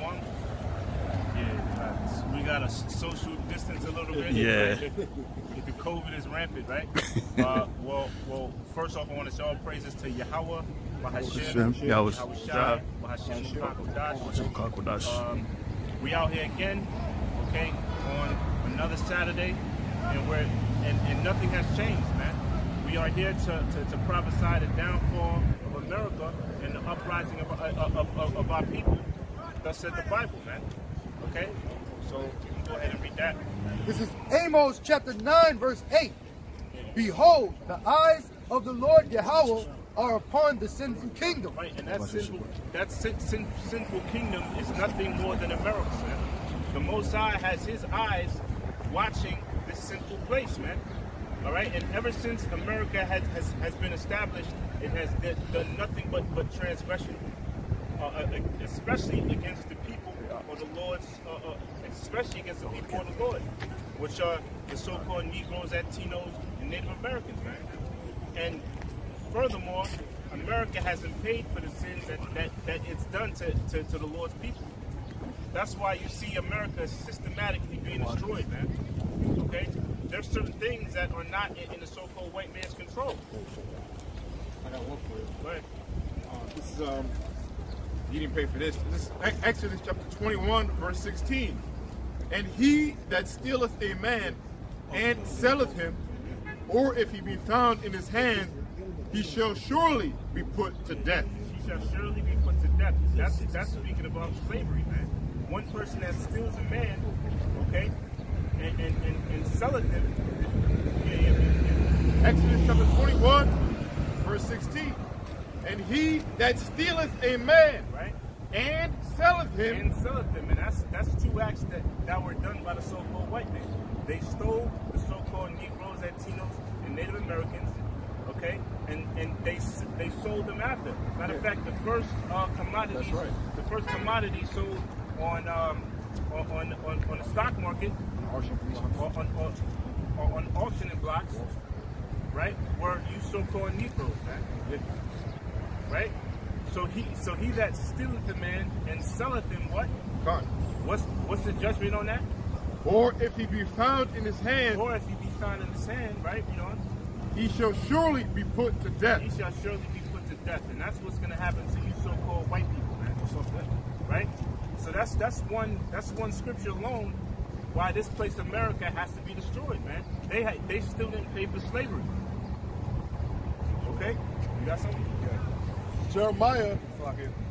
Shalom. Yeah, we got to social distance a little bit. Yeah. Right? The COVID is rampant, right? Well, first off, I want to say all praises to Yahweh, Bahashem, Yahushua, Bahashem Kakodash. We out here again, okay, on another Saturday, and nothing has changed, man. We are here to prophesy the downfall of America and the uprising of our people. Thus said the Bible, man. Okay? So you can go ahead and read that. This is Amos chapter 9, verse 8. Behold, the eyes of the Lord Yahweh are upon the sinful kingdom. Right, and that sinful kingdom is nothing more than America, man. The Most High has his eyes watching this sinful place, man. All right, and ever since America has been established, it has done nothing but transgression, especially against the people of the Lord's, especially against the people of the Lord, which are the so-called Negroes, Latinos, and Native Americans, man. And furthermore, America hasn't paid for the sins that it's done to the Lord's people. That's why you see America systematically being destroyed, man. Okay? There's certain things that are not in the so-called white man's control. I got one for you. Go ahead. This is, you didn't pay for this. This is Exodus chapter 21, verse 16. And he that stealeth a man and selleth him, or if he be found in his hand, he shall surely be put to death. He shall surely be put to death. That's speaking about slavery, man. One person that steals a man, okay, and selleth him. Exodus chapter 21, verse 16. And he that stealeth a man, right, and selleth him, and that's two acts that were done by the so-called white man. They stole the so-called Negroes, Latinos, and Native Americans, okay, and they sold them after. Matter of fact, the first commodities, the first commodity sold on the stock market, on auctioning blocks, right, were you so-called Negroes, man. Right? So he that stealeth the man and selleth him what? God. What's the judgment on that? Or if he be found in his hand, right? You know, he shall surely be put to death. He shall surely be put to death, and that's what's gonna happen to you so-called white people, man. Right? So that's one scripture alone why this place America has to be destroyed, man. They still didn't pay for slavery. Okay? You got something? Yeah. Jeremiah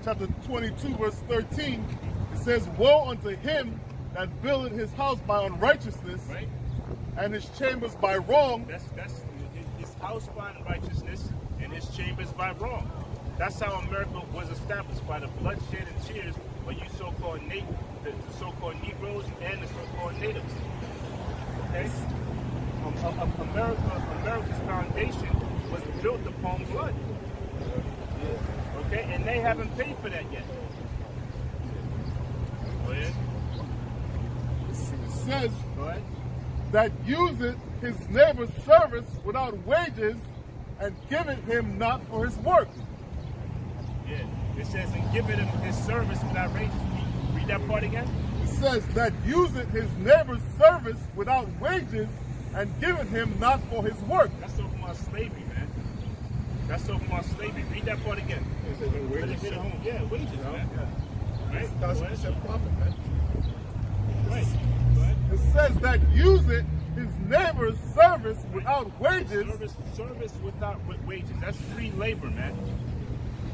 chapter 22, verse 13, it says, woe unto him that buildeth his house by unrighteousness, right, and his chambers by wrong. That's his house by unrighteousness and his chambers by wrong. That's how America was established, by the bloodshed and tears of you so-called the so-called Negroes and the so-called natives. Okay? America's foundation was built upon blood. Okay, and they haven't paid for that yet. Go ahead. It says that useth his neighbor's service without wages and giveth him not for his work. Yeah, it says and giveth him his service without wages. Read that part again. It says that useth his neighbor's service without wages and giveth him not for his work. That's talking about slavery, man. That's talking about slavery. Read that part again. Wages. Yeah, wages, man. Yeah. Right? That's profit, man. Right. Go ahead. It says that useth his neighbor's service without wages. Service without wages. That's free labor, man.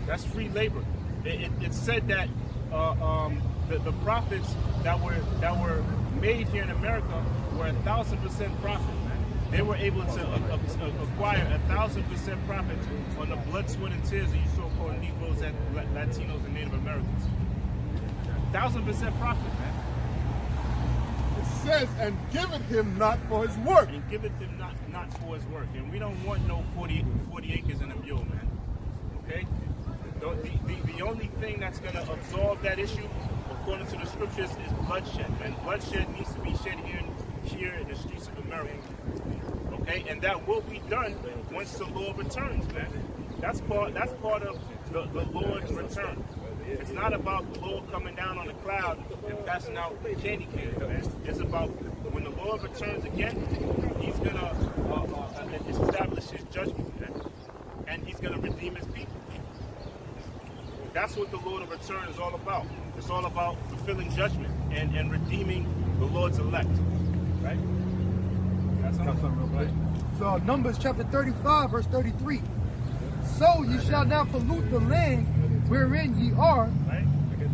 That's free labor. It said that the profits that were made here in America were 1,000% profit. They were able to acquire 1,000% profit on the blood, sweat, and tears of you so-called Negroes, Latinos, and Native Americans. 1,000% profit, man. It says, and giveth him not for his work. And giveth him not for his work. And we don't want no 40 acres and a mule, man. Okay? The only thing that's going to absolve that issue, according to the scriptures, is bloodshed, man. Bloodshed needs to be shed here in the streets of America. Okay, and that will be done once the Lord returns, man. That's part of the Lord's return. It's not about the Lord coming down on a cloud passing out candy cans, man. It's about when the Lord returns again, he's going to establish his judgment, man. And he's going to redeem his people. That's what the Lord of return is all about. It's all about fulfilling judgment and redeeming the Lord's elect. Right? That's something real quick. So Numbers chapter 35, verse 33. So ye shall not pollute the land wherein ye are, right?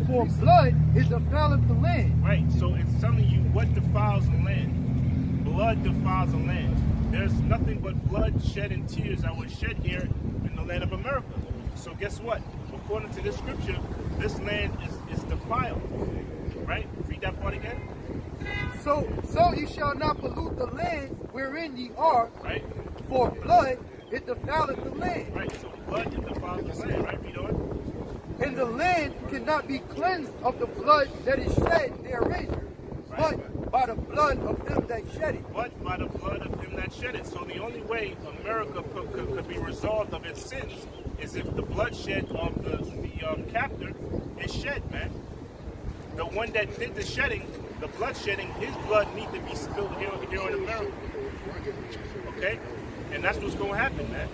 For blood is defileth the land. Right, so it's telling you what defiles the land. Blood defiles the land. There's nothing but blood, shed, and tears that was shed here in the land of America. So guess what? According to this scripture, this land is defiled. Right? Read that part again. So ye shall not pollute the land wherein ye are, right? For blood it defileth the land. Right, so blood it defiles the land, right? Read on. And the land cannot be cleansed of the blood that is shed therein, right, but by the blood of them that shed it. But by the blood of them that shed it. So the only way America could be resolved of its sins is if the bloodshed of the captor is shed, man. The one that did the shedding, the blood shedding, his blood needs to be spilled here in America. Okay? And that's what's going to happen, man.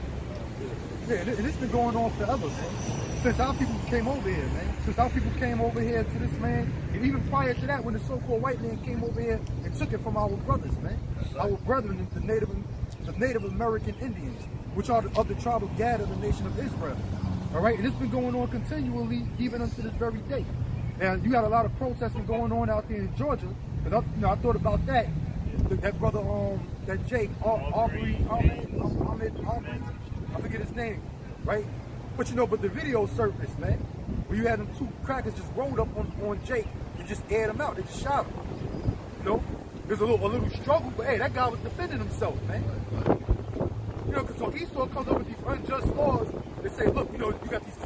Yeah, and it's been going on forever, man. Since our people came over here, man. Since our people came over here to this land, and even prior to that, when the so-called white man came over here and took it from our brothers, man. Our brethren, the Native American Indians, which are of the tribe of Gad of the nation of Israel. All right, and it's been going on continually, even unto this very day. Now, you got a lot of protesting going on out there in Georgia, because I thought about that. That brother, that Jake, Aubrey, Ahmed, I forget his name, right? But you know, but the video surfaced, man, where you had them two crackers just rolled up on Jake and just aired him out. They just shot him. You know, there's a little struggle, but hey, that guy was defending himself, man. You know, because so Esau comes up with these unjust laws that say, look, you know, you got these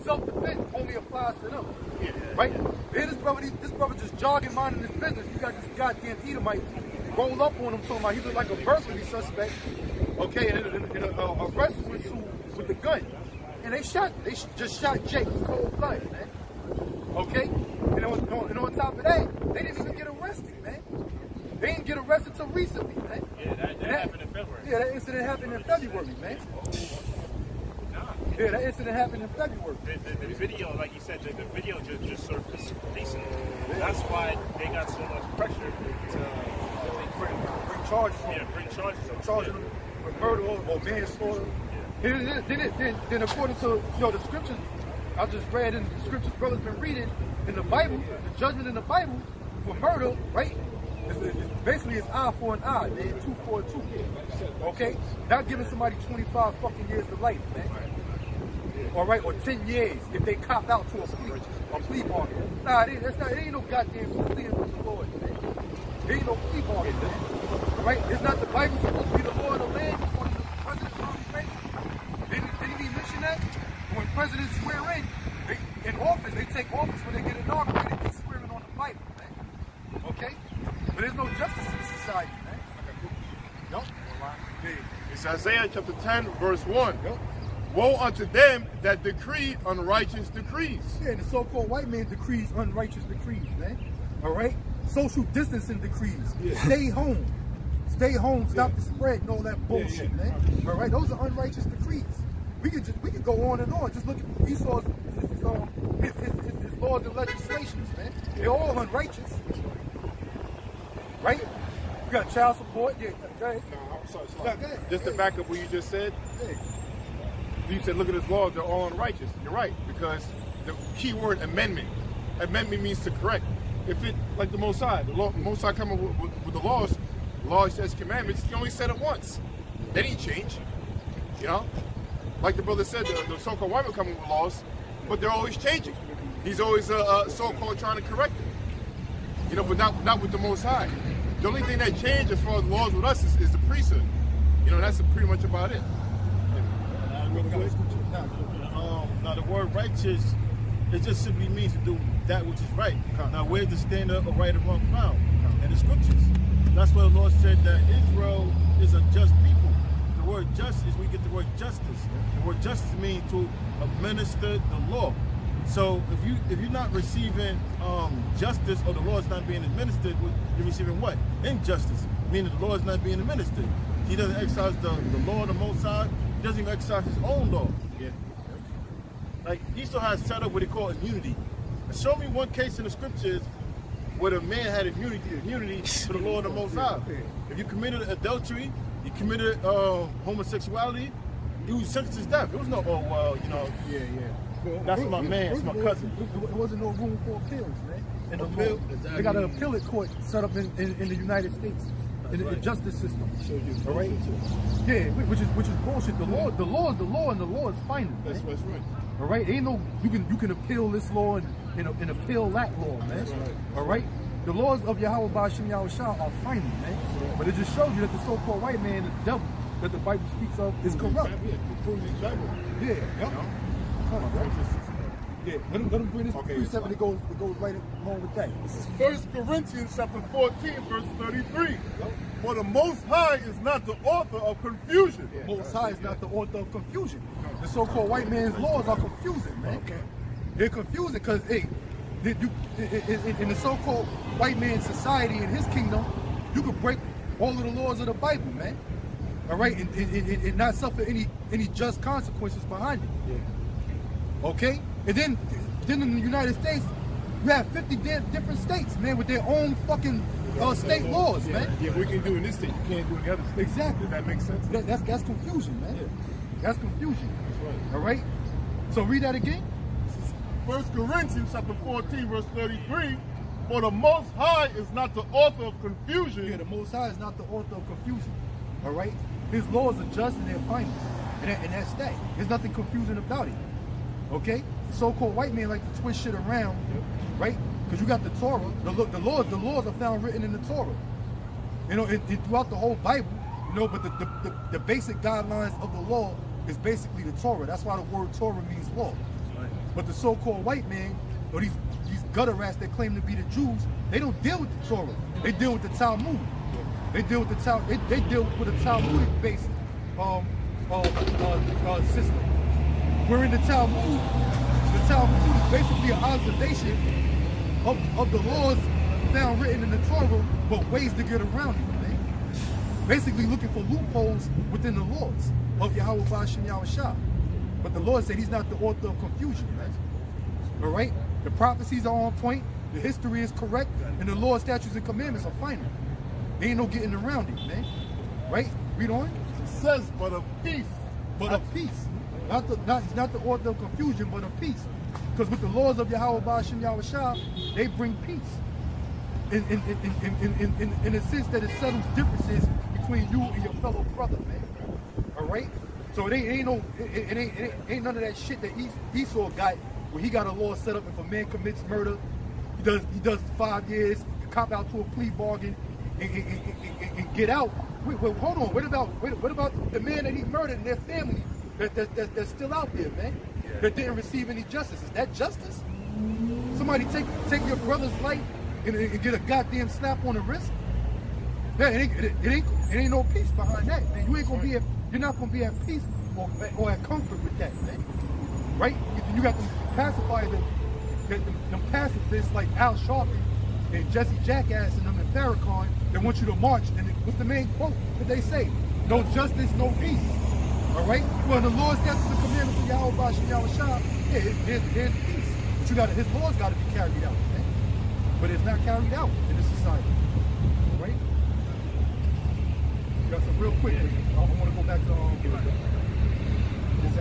self-defense only applies to them, right? Then this brother just jogging, minding his business. You got this goddamn Edomite roll up on him, talking about he looked like a burglary suspect, okay, and a wrestler with the gun. And they just shot Jake in cold blood, man. Okay? And on top of that, they didn't even get arrested, man. They didn't get arrested till recently, man. Yeah, that happened in February. Yeah, that incident happened in February, man. Yeah, that incident happened in February. The video, like you said, the video just surfaced recently. That's why they got so much pressure to bring charges on them. Yeah, bring charges on them. Charging them with murder or manslaughter. Then according to the scriptures, I just read in the scriptures brothers been reading in the Bible, the judgment in the Bible for murder, right? Basically it's eye for an eye, man, 2 for a 2. Okay? Not giving somebody 25 fucking years to life, man. All right, or 10 years if they cop out to a plea bargain. Nah, it ain't no goddamn plea with the Lord, man. There ain't no plea bargain, man. All right? It's not the Bible supposed to be the law of the land according to President Ronald Reagan. Didn't he mention that? When presidents swear in office, they take office when they get inaugurated, they swear in on the Bible, man. Okay? But there's no justice in society, man. Nope. It's Isaiah chapter 10, verse 1. Yep. Woe unto them that decree unrighteous decrees. Yeah, the so-called white man decrees unrighteous decrees, man. All right? Social distancing decrees. Yeah. Stay home. Stay home, stop the spread and all that bullshit, man. All right? Those are unrighteous decrees. We could go on and on. Just look at Esau's his laws and legislations, man. They're all unrighteous. Right? You got child support. Yeah, go ahead. No, I'm sorry. Just to back up what you just said. You said, look at his laws, they're all unrighteous. You're right, because the key word amendment. Amendment means to correct. If it, like the Most High, Most High come up with the laws says commandments, he only said it once. They didn't change. You know? Like the brother said, the so-called white man coming with laws, but they're always changing. He's always so-called trying to correct it. You know, but not with the Most High. The only thing that changed as far as laws with us is the priesthood. You know, that's pretty much about it. Now the word righteous, it just simply means to do that which is right. Now where's the standard of right and wrong found? In the scriptures. That's why the Lord said that Israel is a just people. The word just is we get the word justice. The word justice means to administer the law. So if you're not receiving justice, or the law is not being administered, you're receiving what? Injustice, meaning the law is not being administered. He doesn't exercise the law of the Most High. He doesn't even exercise his own law. Yeah. Like Esau has set up what they call immunity. And show me one case in the scriptures where the man had immunity to the law of the Most High. If you committed adultery, you committed homosexuality, you was sentenced to death. There was no, oh well, you know. Yeah. That's my man, it's my cousin. It wasn't no room for appeals, man. And Appeal? exactly. They got an appellate court set up in the United States, in the justice system. All right? Yeah, which is bullshit. The law is the law, and the law is final. That's what's right. All right, ain't no you can appeal this law and appeal that law, man. Right. All right, the laws of Yahweh Ba'Shem Yahushua are final, man. Right. But it just shows you that the so-called white man, the devil that the Bible speaks of, is corrupt. Yeah. Yep. Yeah, let him bring this precept that goes right along with that. This is 1 Corinthians chapter 14, verse 33. For the Most High is not the author of confusion. Most High is not the author of confusion. The so-called white man's laws are confusing, man. They're confusing because, hey, in the so-called white man's society, in his kingdom, you could break all of the laws of the Bible, man. All right, and not suffer any just consequences behind it. Okay, and then in the United States, you have 50 different states, man, with their own fucking state laws, man. Yeah, we can do in this state, you can't do in the other state. Exactly. Does that make sense? That's confusion, man. Yeah. That's confusion. That's right. All right. So read that again. 1 Corinthians chapter 14, verse 33. For the Most High is not the author of confusion. Yeah, the Most High is not the author of confusion. All right. His laws are just and they're final, and that's that. There's nothing confusing about it. Okay. The so-called white man like to twist shit around, right? Because you got the Torah. The laws are found written in the Torah. You know, throughout the whole Bible. You know, but the basic guidelines of the law is basically the Torah. That's why the word Torah means law. Right. But the so-called white man, or these gutter rats that claim to be the Jews, they don't deal with the Torah. They deal with the Talmud. They deal with the they deal with a Talmudic based system. Where in the Talmud is basically an observation of the laws found written in the Torah, but ways to get around it, man. Basically looking for loopholes within the laws of Yahweh Ba'Shem Yahushua. But the Lord said he's not the author of confusion, right? All right? The prophecies are on point, the history is correct, and the Lord's statutes and commandments are final. There ain't no getting around it, man. Right? Read on. It says, but of peace. But of peace. He's not the author of confusion, but of peace. Because with the laws of Yahweh Ba'Shem Yahushua, they bring peace. In a sense that it settles differences between you and your fellow brother, man. All right? So it ain't none of that shit that Esau got, where he got a law set up if a man commits murder, he does 5 years, cop out to a plea bargain, and get out. Wait, hold on. What about the man that he murdered and their family that's still out there, man? Yeah. That didn't receive any justice. Is that justice? Somebody take your brother's life and get a goddamn slap on the wrist? Man, it ain't no peace behind that, man. You're not gonna be at peace or at comfort with that, man. Right? You got them pacifiers, them pacifists like Al Sharpton and Jesse Jackass and them in Farrakhan that want you to march. And what's the main quote that they say? No justice, no peace. All right? Well, the Lord's statutes and commandments of Yahweh Ba'Shem Yahushua, there's peace. But his laws got to be carried out, man. But it's not carried out in this society. All right? Got some real quick. I want to go back to This is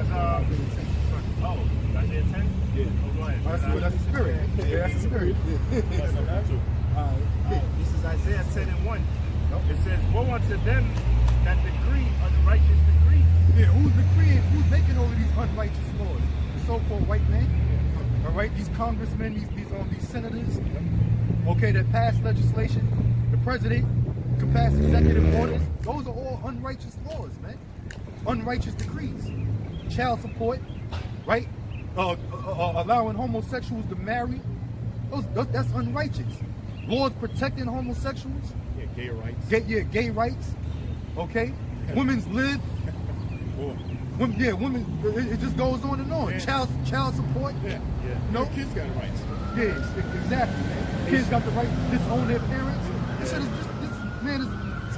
Isaiah 10? Yeah. Oh, go ahead. That's the spirit. Yeah, that's the spirit. This is Isaiah 10:1. It says, woe unto them that decree unrighteous decrees. Yeah, who's decreeing? Who's making all of these unrighteous laws? The so-called white man. All right, these congressmen, these senators. Okay, that pass legislation. The president can pass executive orders. Those are all unrighteous laws, man. Unrighteous decrees. Child support, right? Allowing homosexuals to marry. That's unrighteous. Laws protecting homosexuals. Yeah, gay rights. Gay rights. Okay? Women's lib. women, it just goes on and on. Yeah. Child support. Yeah. No. Kids got rights. Yeah, exactly, man. Kids got the right to disown their parents. This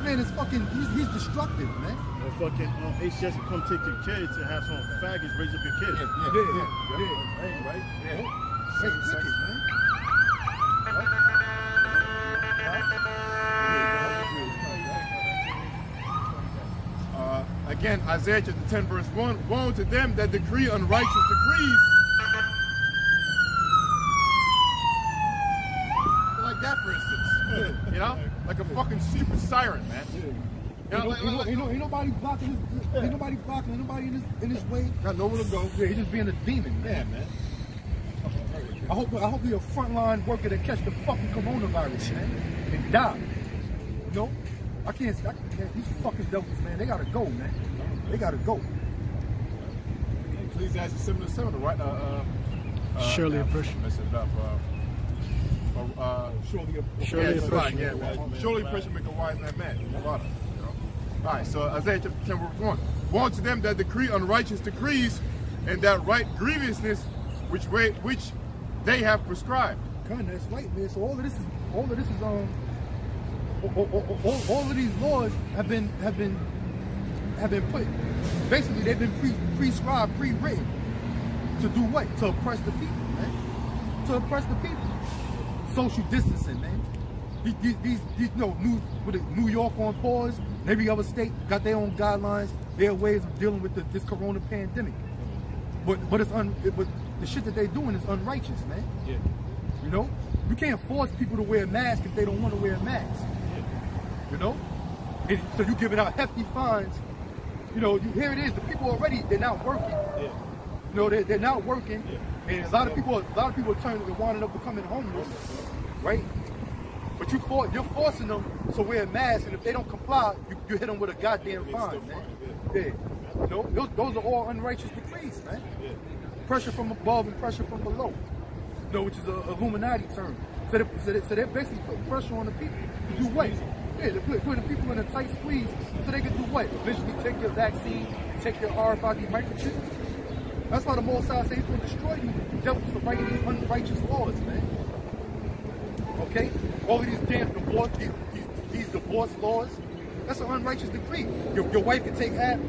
man is fucking, he's destructive, man. Or fucking HCS will come take your kids and have some faggots raise up your kids. Yeah. Ain't right? Yeah. That's wicked, man. Again, Isaiah chapter 10 verse 1, woe to them that decree unrighteous decrees. Like that, for instance. You know? Like a fucking super siren, man. You know, Ain't nobody blocking his, ain't nobody blocking anybody in his way. got nowhere to go. Yeah, he's just being a demon, man. Yeah, man. I hope you're a frontline worker that catch the fucking coronavirus, man, and die. You know? I can't, these fucking devils, man, they gotta go, man. They gotta go. Ecclesiastes 7:7, right? Surely oppression. Messing it up. Surely oppression. Surely oppression make a wise man mad. All right, so Isaiah chapter 10 verse 1. Woe to them that decree unrighteous decrees and that write grievousness which they have prescribed. God, that's right, man. So all of this is all of these laws have been put. Basically, they've been prescribed, pre-written to do what? To oppress the people, man. To oppress the people. Social distancing, man. These New York on pause. Every other state got their own guidelines, their ways of dealing with this corona pandemic. But the shit that they're doing is unrighteous, man. Yeah. You know, you can't force people to wear masks if they don't want to wear masks. You know, so you giving out hefty fines. You know, here it is. The people already, they're not working. Yeah. You know, they're not working, and a lot of people are turning to winding up becoming homeless, right? But you're forcing them to wear masks, and if they don't comply, you hit them with a goddamn fine, man. Yeah. You know, those are all unrighteous decrees, man. Yeah. Pressure from above and pressure from below. You know, which is an Illuminati term. So they're basically putting pressure on the people to do what? Yeah, they're putting people in a tight squeeze so they can do what? Eventually take your vaccine and take your RFID microchip. That's why the Most High says he's going to destroy you devils for writing these unrighteous laws, man. Okay? All of these damn divorce, these divorce laws, that's an unrighteous decree. Your wife can take half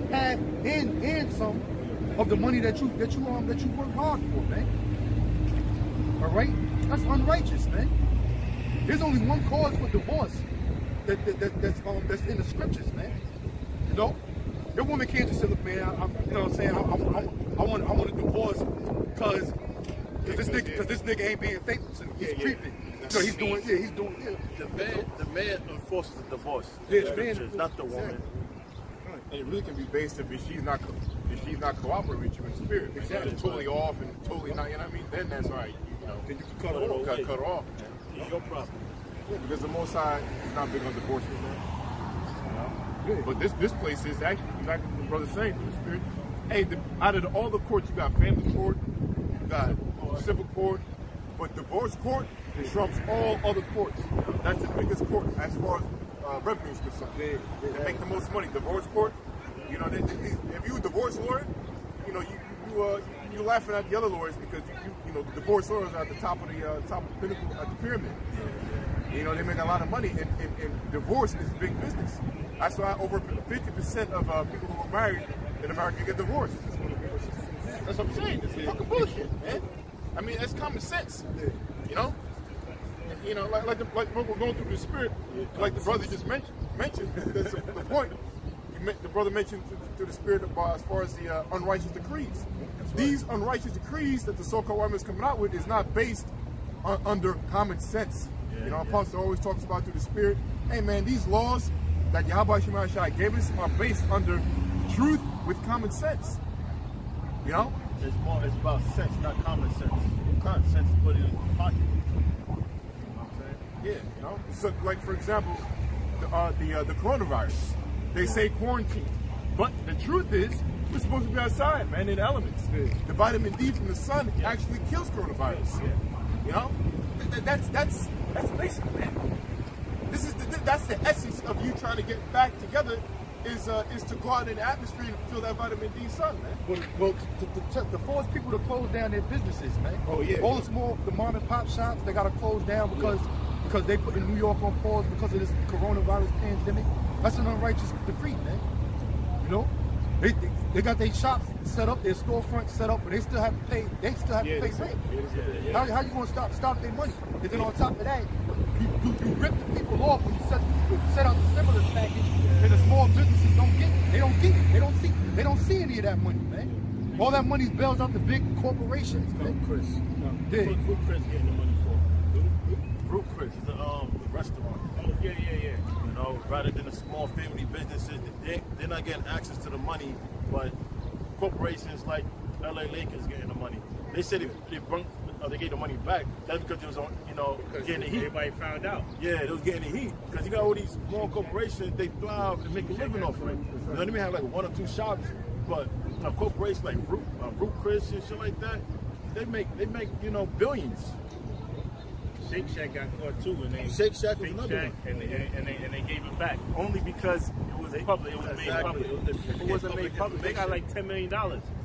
and some of the money that you work hard for, man. All right? That's unrighteous, man. There's only one cause for divorce that's in the scriptures, man. You know? Your woman can't just say, look, man, you know what I'm saying? I want a divorce because this nigga ain't being faithful to me. He's creeping. So he's doing. The man enforces the divorce. Yeah, the man, scriptures, not the woman. And it really can be based if she's not cooperating with you in spirit. Exactly. It's totally off and totally not. You know what I mean? Then that's all right. You know, then you can cut her off. It's your problem. Yeah, because the Most High is not big on divorce, man. You know? But this place is actually, like the brother's saying, through the spirit. Hey, out of all the courts, you got family court, you got civil court, but divorce court trumps all other courts. That's the biggest court as far as revenue is concerned. They make the most money. Divorce court, you know, if you're a divorce lawyer, you know, you're laughing at the other lawyers because you know the divorce lawyers are at the top of the pinnacle of the pyramid. You know, they make a lot of money, and divorce is big business. That's why over 50% of people who are married in America get divorced. That's what I'm saying. It's fucking bullshit, man. I mean, it's common sense. You know? You know, like when we're going through the spirit, like the brother just mentioned. That's the point. The brother mentioned through the spirit about as far as the unrighteous decrees. These unrighteous decrees that the so-called woman is coming out with is not based under common sense. You know, Apostle always talks about through the spirit. Hey, man, these laws that Yahweh Shemashai gave us are based under truth with common sense. You know? It's about sense, not common sense. Common sense is put in your pocket. You know what I'm saying? Yeah, you know? So, like, for example, the coronavirus. They say quarantine. But the truth is, we're supposed to be outside, man, in the elements. The vitamin D from the sun actually kills coronavirus. You know? That's basic, man. That's the essence of you trying to get back together is to go out in the atmosphere and feel that vitamin D sun, man. Well, to force people to close down their businesses, man. Oh, yeah. All the mom and pop shops, they got to close down because they put in New York on pause because of this coronavirus pandemic. That's an unrighteous decree, man. You know, they got their shops set up, their storefronts set up, but they still have to pay. They still have to pay rent. How you gonna stop their money? And then on top of that, you rip the people off when you set out the stimulus package, and the small businesses don't get it. They don't get it. They don't see any of that money, man. All that money bails out the big corporations, man. Chris. Who Chris getting the money for? Group Chris is the restaurant. Oh, yeah. You know, rather than the small family businesses, they're not getting access to the money, but corporations like LA Lakers getting the money. They said they gave the money back. That's because it was on, getting the heat. Everybody found out. Yeah, they was getting the heat because you got all these small corporations. They thrive and make a living off of it. You know, they may have like 1 or 2 shops, but a corporation like Root Chris and shit like that, they make billions. Shake Shack got caught too, and Shake Shack was another one. and they gave it back only because it was public. It was made public. If it wasn't made public, they got like $10 million.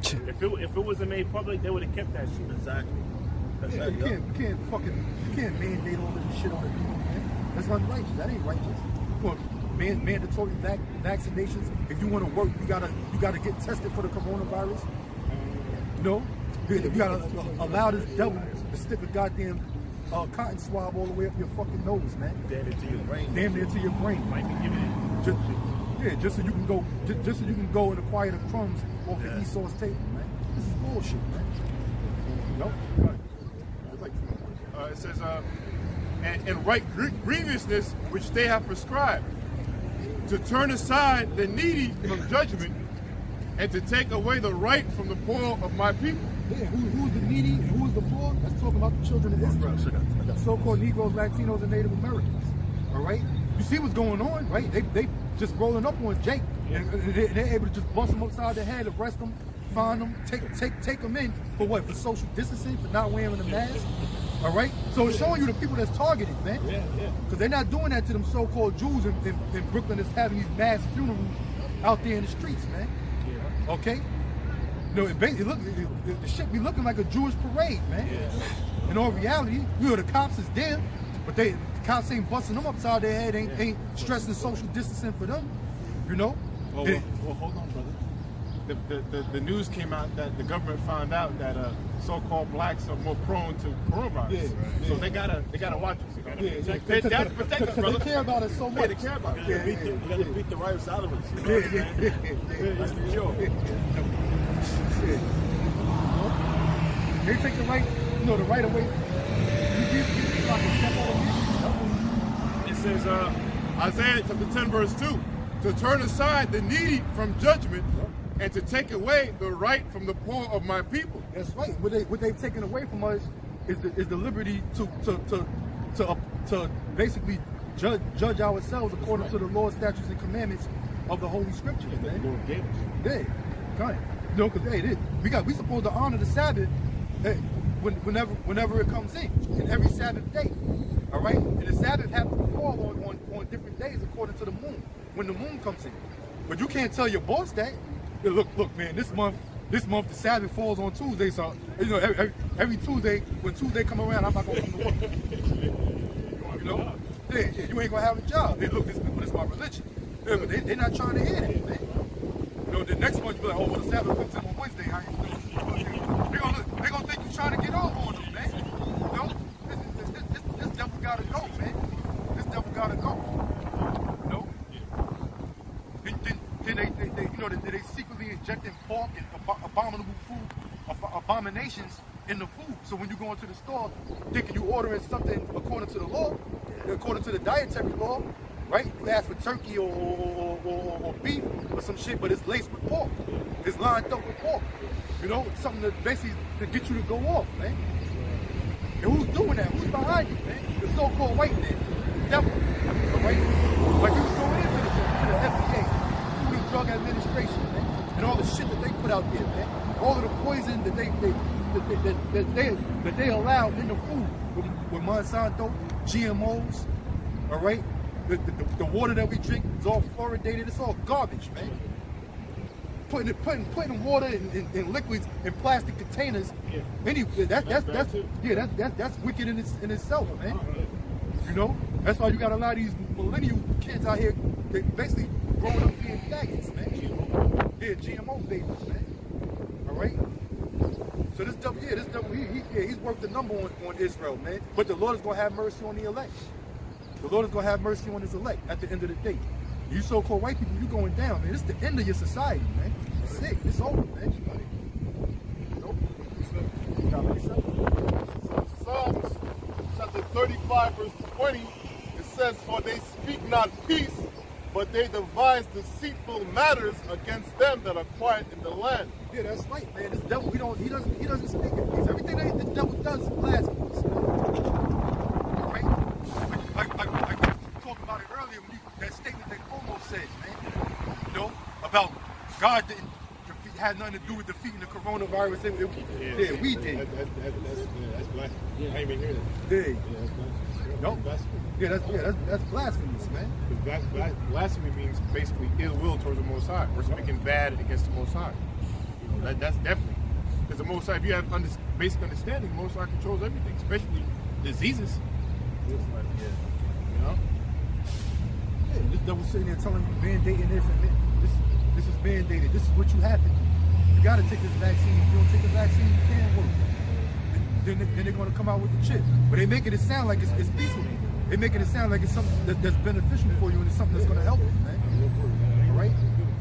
If it wasn't made public, they would have kept that shit. Exactly. Yeah, you can't mandate all of this shit on the people, man. That's unrighteous. That ain't righteous. Well, mandatory vaccinations. If you want to work, you gotta get tested for the coronavirus. You gotta allow this devil to stick a goddamn cotton swab all the way up your fucking nose, man. Damn near to your brain. Damn near to your brain. Might be giving it. Just so you can go and acquire the crumbs off the Esau's table, man. This is bullshit, man. Nope. It says, and right grievousness which they have prescribed, to turn aside the needy from judgment, and to take away the right from the poor of my people. Yeah, who's the needy and who's the poor? Let's talk about the children of Israel. The so-called Negroes, Latinos, and Native Americans. All right? You see what's going on, right? They just rolling up on Jake, and they're able to just bust him upside the head, arrest him, find them, take them in for what? For social distancing, for not wearing a mask. All right? So it's showing you the people that's targeted, man. Yeah. Because they're not doing that to them so-called Jews in Brooklyn that's having these mass funerals out there in the streets, man. Yeah. Okay? The shit be looking like a Jewish parade, man. Yeah. In all reality, the cops is there, but the cops ain't busting them upside their head, ain't stressing social distancing for them, Well, hold on, brother. The news came out that the government found out that so-called blacks are more prone to coronavirus. So they gotta watch us. They gotta protect us, brother. They care about us so much. They care about us. You gotta beat the virus out of us. That's the cure. They take the right away. It says, Isaiah chapter 10, verse 2, to turn aside the needy from judgment, and to take away the right from the poor of my people. That's right. What they've taken away from us is the liberty to basically judge ourselves according to the law, statutes, and commandments of the Holy Scriptures, man. Yeah, kind of. Because we supposed to honor the Sabbath whenever it comes in every Sabbath day. All right, and the Sabbath happens to fall on different days according to the moon when the moon comes in. But you can't tell your boss that. Hey, look, man, this month the Sabbath falls on Tuesday, so every Tuesday when Tuesday come around, I'm not gonna come to work. Yeah, you ain't gonna have a job. Hey, look, this is my religion. Yeah, but they're not trying to hear that, man. The next month you be like, well, the Sabbath comes in on Wednesday. How you doing? They're gonna think you're trying to get over on them, man. This devil gotta go, man. This devil gotta go. Then they secretly injecting pork and abominable food, abominations in the food. So when you go into the store, thinking you ordering something according to the law, according to the dietary law, right? You ask for turkey or beef or some shit, but it's laced with pork. It's lined up with pork. Something that basically to get you to go off, man. And who's doing that? Who's behind you, man? The so-called white man, the devil, right? Like you was going into the FDA, Food and Drug Administration, man, and all the shit that they put out there, man. All of the poison that they allowed in the food with Monsanto, GMOs, all right? The water that we drink is all fluoridated. It's all garbage, man. Putting water in liquids in plastic containers. Yeah. Anyway, that's wicked in itself, man. You know, that's why you got a lot of these millennial kids out here that basically growing up being faggots, man. Yeah, GMO babies, man. All right. So this double, he's worked the number on Israel, man. But the Lord is gonna have mercy on the elect. The Lord is gonna have mercy on His elect at the end of the day. You so-called white people, you going down, man. It's the end of your society, man. It's sick. It's over, man. Psalms chapter 35, verse 20, it says, "For they speak not peace, but they devise deceitful matters against them that are quiet in the land." Yeah, that's right, man. This devil, he doesn't speak in peace. Everything that the devil does is blasphemous. All right? Like we talked about it earlier, when that statement that Cuomo said, man. You know, about God had nothing to do with defeating the coronavirus. Yeah, we did. That's blasphemy. Yeah, I didn't even hear that. Yeah. That's blasphemy. Nope. That's blasphemous, man. Because blasphemy means basically ill will towards the Most High. We're speaking bad against the Most High. You know, that's definitely. Because the Most High, if you have basic understanding, the Most High controls everything, especially diseases. You know? Yeah, this devil sitting there telling you mandating this and this is mandated. This is what you have to do. You got to take this vaccine. If you don't take the vaccine, you can't work. Then they're going to come out with the chip. But they making it sound like it's peaceful. They're making it sound like it's something that's beneficial for you and it's something that's going to help you, man. All right?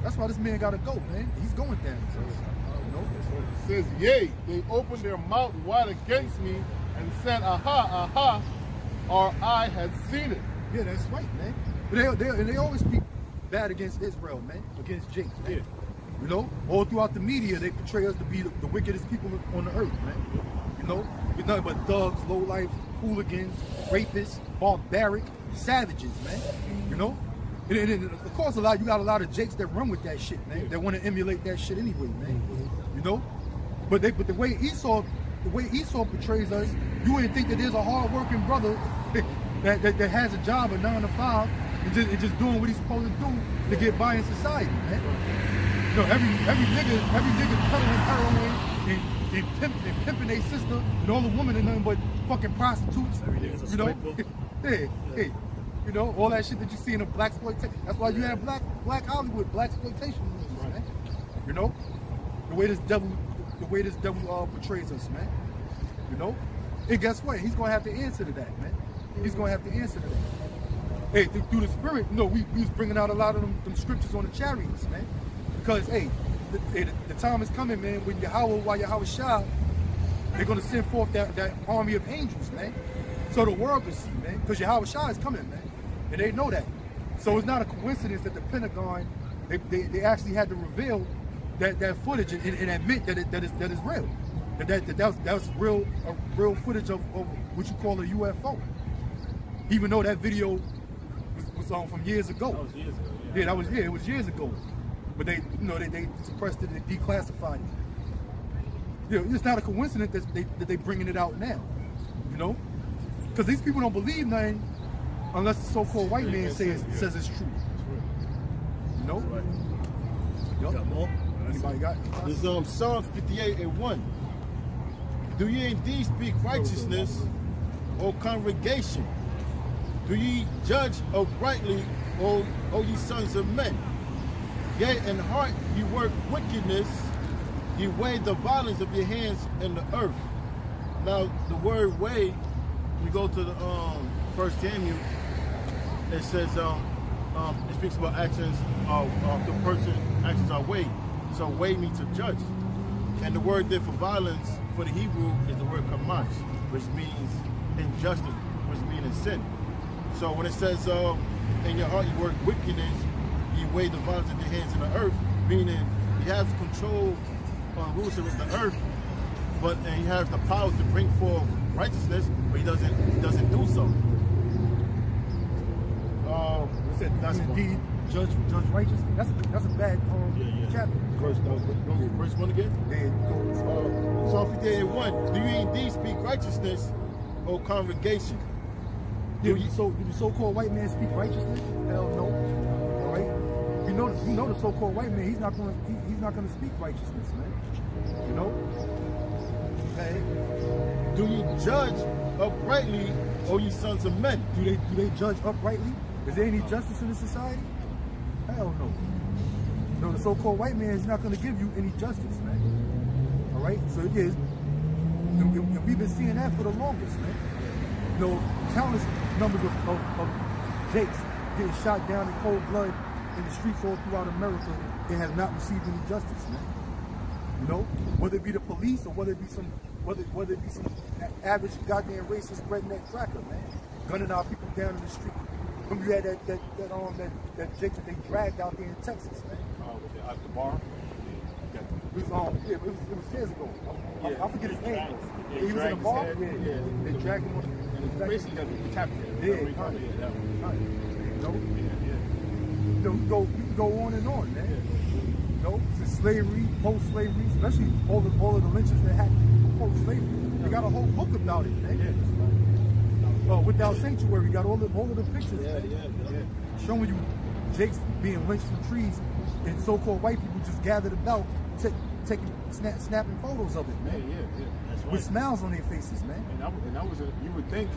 That's why this man got to go, man. He's going down. You know? It says, "Yea, they opened their mouth wide against me and said, Aha, aha, our eye had seen it." Yeah, that's right, man. But they always speak bad against Israel, man. Against Jake, man. Yeah. You know? All throughout the media, they portray us to be the wickedest people on the earth, man. You know? We're nothing but thugs, lowlife, hooligans, rapists, barbaric, savages, man. You know? And of course, you got a lot of Jakes that run with that shit, man. That want to emulate that shit anyway, man. You know? But the way Esau portrays us, you wouldn't think that there's a hard-working brother that has a job at 9 to 5 and just doing what he's supposed to do to get by in society, man. You know, every nigga peddling heroin and pimping their sister, and all the women are nothing but fucking prostitutes. You know, hey, you know, all that shit that you see in the black exploitation. That's why you have black Hollywood, black exploitation movies, man. You know, the way this devil portrays us, man. You know, and guess what? He's gonna have to answer to that, man. He's gonna have to answer to that. Hey, through the Spirit, you know, we was bringing out a lot of them scriptures on the chariots, man. Because hey, the time is coming, man, when Yahweh Shah, they're gonna send forth that army of angels, man. So the world can see, man. Because Yahweh Shah is coming, man, and they know that. So it's not a coincidence that the Pentagon they actually had to reveal that footage and admit that is real. That was real footage of what you call a UFO. Even though that video was from years ago. That was years ago. Yeah, it was years ago. But they suppressed it and declassified it. You know, it's not a coincidence that they bringing it out now. You know, because these people don't believe nothing unless the so-called white man says it's true. You know. Yep. Got more? Anybody got? This is Psalms 58:1. "Do ye indeed speak righteousness, O congregation? Do ye judge uprightly, O ye sons of men? Yea, in heart ye work wickedness, ye weigh the violence of your hands in the earth." Now, the word "weigh," we go to the 1 Samuel. It says it speaks about actions of the person. Actions are weighed. So weigh means to judge, and the word there for violence for the Hebrew is the word kamash, which means injustice, which means sin. So when it says in your heart you work wickedness, you weigh the violence of your hands in the earth, meaning he has control rules of the earth, and he has the power to bring forth righteousness, but he doesn't do so. That's indeed judge righteousness. That's a bad chapter. Verse 1 again? Psalm 58:1. "Do you indeed speak righteousness, O congregation?" Do the so-called white man speak righteousness? Hell no. All right. You know the so-called white man. He's not gonna speak righteousness, man. You know. Okay. Do you judge uprightly, O ye sons of men? Do they judge uprightly? Is there any justice in this society? Hell no. No, the so-called white man is not going to give you any justice, man. All right? So it is. And we've been seeing that for the longest, man. You know, countless numbers of Jakes getting shot down in cold blood in the streets all throughout America and have not received any justice, man. You know, whether it be the police or whether it be some average goddamn racist redneck cracker, man, gunning our people down in the street. Remember you had that Jake that they dragged out there in Texas, man. At the bar. It was years ago. I forget his name. He was in the bar. They dragged him on. Basically got decapitated. You can go on and on, man. You know, since slavery, post-slavery, especially all of the lynchings that happened post-slavery. They got a whole book about it, man. Without Sanctuary, got all of the pictures, showing you Jakes being lynched from trees, and so-called white people just gathered about, snapping photos of it, man. That's right. With smiles on their faces, man. And that was you would think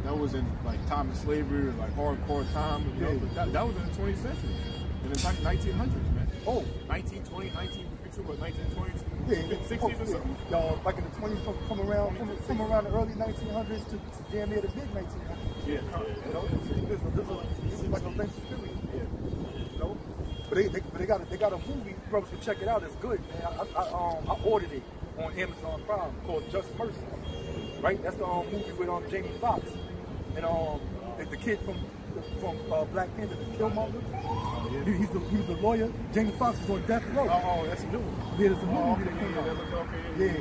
that was in like time of slavery or like hardcore time, you know, but that was in the 20th century, in the 1900s, man. Oh, 1920, 1922, 1920s, yeah, 60s or something. Y'all, like in the 20s, from around the early 1900s to damn near the mid 1900s. Yeah. You know, this is like a lengthy period. You know, but they got a movie. Brothers can check it out. It's good, man. I ordered it on Amazon Prime called Just Mercy. Right, that's the movie with Jamie Foxx and the kid from Black Panther, Killmonger. He was the lawyer. Jamie Foxx was on death row. Oh, that's a new one. Yeah, there's a movie that came out. Yeah,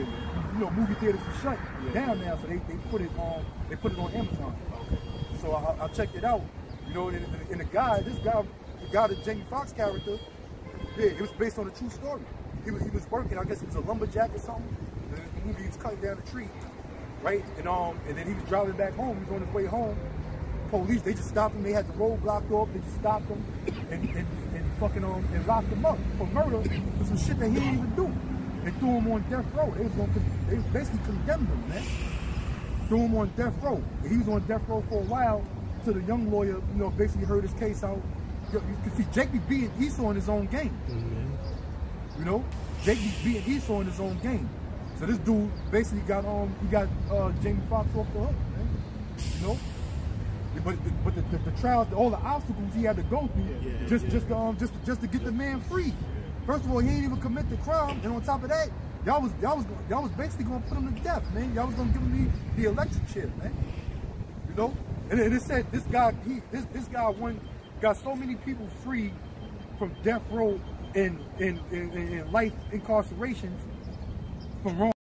you know, movie theaters are shut down now, so they put it on Amazon. So I checked it out. You know, and the guy, the Jamie Foxx character, it was based on a true story. He was working, I guess he was a lumberjack or something. The movie, he was cutting down a tree, right? And then he was driving back home. He was on his way home. Police, they just stopped him. They had the road blocked off. They just stopped him and fucking and locked him up for murder for some shit that he didn't even do. They threw him on death row. They basically condemned him, man. Threw him on death row. And he was on death row for a while till the young lawyer, you know, basically heard his case out. You can see Jake be beating Esau in his own game. You know, Jake be beating Esau in his own game. So this dude basically got Jamie Foxx off the hook, man. You know. But the trials, all the obstacles he had to go through, just to get the man free. First of all, he ain't even commit the crime, and on top of that, y'all was basically gonna put him to death, man. Y'all was gonna give him the electric chair, man. You know, and it said this guy got so many people free from death row and life incarcerations from wrong.